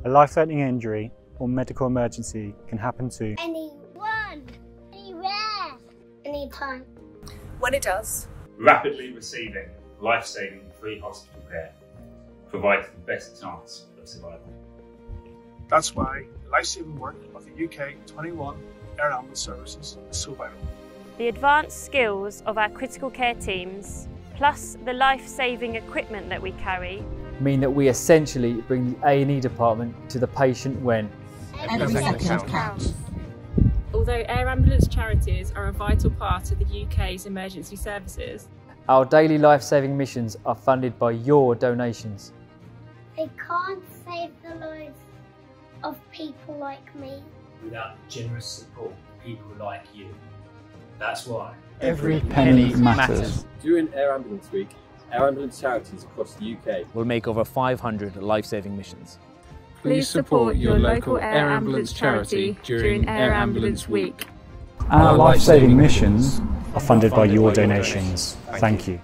A life-threatening injury or medical emergency can happen to anyone, anywhere, anytime. When it does, rapidly receiving life-saving free hospital care provides the best chance of survival. That's why the life-saving work of the UK 21 Air Ambulance Services is so vital. The advanced skills of our critical care teams, plus the life-saving equipment that we carry, mean that we essentially bring the A&E department to the patient when every second counts. Although air ambulance charities are a vital part of the UK's emergency services, our daily life-saving missions are funded by your donations. They can't save the lives of people like me without generous support from people like you. That's why every penny matters. During Air Ambulance Week, air ambulance charities across the UK will make over 500 life-saving missions. Please support your local air ambulance charity during Air Ambulance Week. Our life-saving missions are funded by your donations. Thank you.